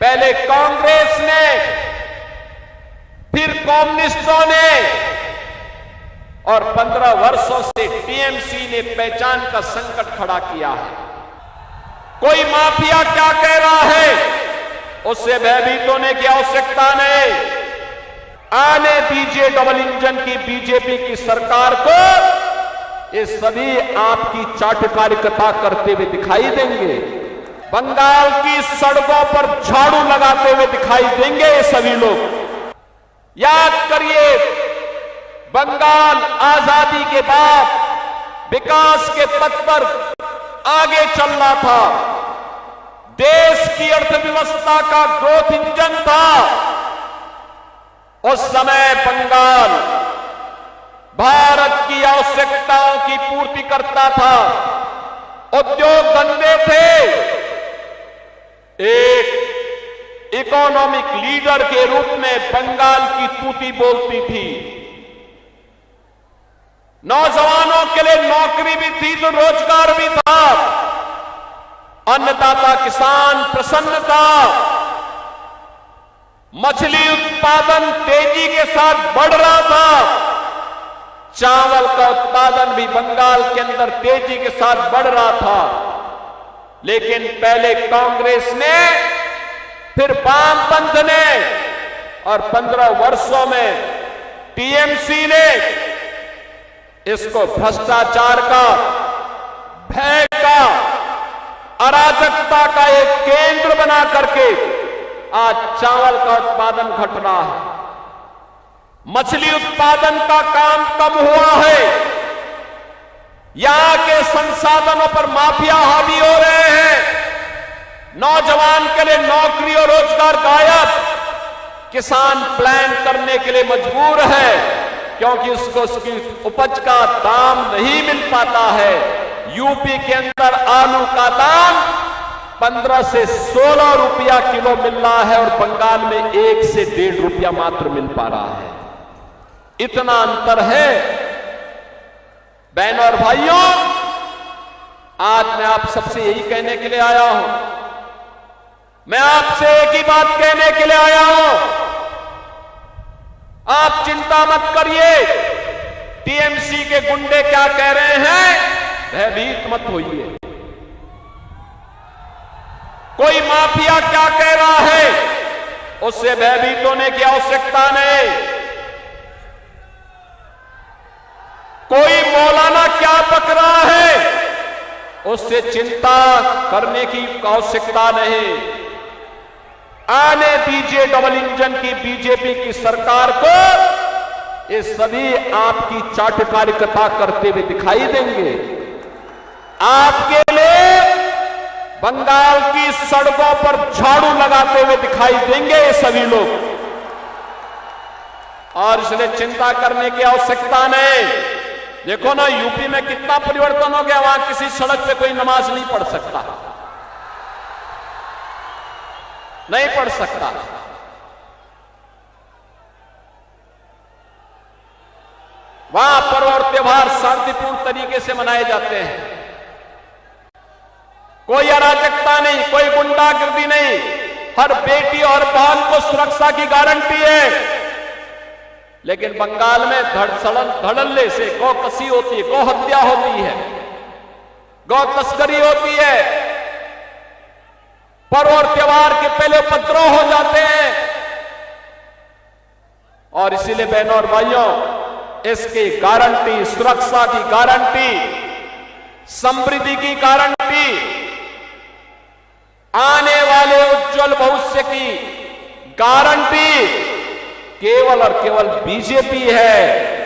पहले कांग्रेस ने, फिर कम्युनिस्टों ने और 15 वर्षों से टीएमसी ने पहचान का संकट खड़ा किया है। कोई माफिया क्या कह रहा है उससे भयभीत होने की आवश्यकता नहीं। आने दीजिए डबल इंजन की बीजेपी की सरकार को, ये सभी आपकी चाटुकारिता करते हुए दिखाई देंगे। बंगाल की सड़कों पर झाड़ू लगाते हुए दिखाई देंगे ये सभी लोग। याद करिए, बंगाल आजादी के बाद विकास के पथ पर आगे चल रहा था, देश की अर्थव्यवस्था का ग्रोथ इंजन था। उस समय बंगाल भारत की आवश्यकताओं की पूर्ति करता था, उद्योग धंधे थे। एक इकोनॉमिक लीडर के रूप में बंगाल की तूती बोलती थी। नौजवानों के लिए नौकरी भी थी तो रोजगार भी था। अन्नदाता किसान प्रसन्न था। मछली उत्पादन तेजी के साथ बढ़ रहा था। चावल का उत्पादन भी बंगाल के अंदर तेजी के साथ बढ़ रहा था। लेकिन पहले कांग्रेस ने, फिर वामपंथ ने और 15 वर्षों में टीएमसी ने इसको भ्रष्टाचार का, भय का, अराजकता का एक केंद्र बना करके आज चावल का उत्पादन घट रहा है। मछली उत्पादन का काम कम हुआ है। यहां के संसाधनों पर माफिया हावी हो रहे हैं। नौजवान के लिए नौकरी और रोजगार गायब। किसान प्लान करने के लिए मजबूर है क्योंकि उसको उसकी उपज का दाम नहीं मिल पाता है। यूपी के अंदर आलू का दाम 15 से 16 रुपया किलो मिल रहा है और बंगाल में 1 से 1.5 रुपया मात्र मिल पा रहा है। इतना अंतर है। बहनों और भाइयों, आज मैं आप सबसे यही कहने के लिए आया हूं। मैं आपसे एक ही बात कहने के लिए आया हूं। आप चिंता मत करिए। टीएमसी के गुंडे क्या कह रहे हैं, भयभीत मत होइए। कोई माफिया क्या कह रहा है उससे भयभीत होने की आवश्यकता नहीं। कोई मौलाना क्या पक रहा है उससे चिंता करने की आवश्यकता नहीं। आने दीजिए डबल इंजन की बीजेपी की सरकार को, ये सभी आपकी चाटुकारिता करते हुए दिखाई देंगे। आपके लिए बंगाल की सड़कों पर झाड़ू लगाते हुए दिखाई देंगे ये सभी लोग, और इसलिए चिंता करने की आवश्यकता नहीं। देखो ना, यूपी में कितना परिवर्तन हो गया। वहां किसी सड़क पे कोई नमाज नहीं पढ़ सकता, नहीं पढ़ सकता। वहां पर्व और त्योहार शांतिपूर्ण तरीके से मनाए जाते हैं। कोई अराजकता नहीं, कोई गुंडागर्दी नहीं। हर बेटी और बहन को सुरक्षा की गारंटी है। लेकिन बंगाल में धड़ल्ले से गौ कसी होती है, गौ हत्या होती है, गौ तस्करी होती है। पर्व और त्योहार के पहले उपद्रव हो जाते हैं। और इसीलिए बहनों और भाइयों, इसकी गारंटी, सुरक्षा की गारंटी, समृद्धि की गारंटी, आने वाले उज्जवल भविष्य की गारंटी केवल और केवल बीजेपी है।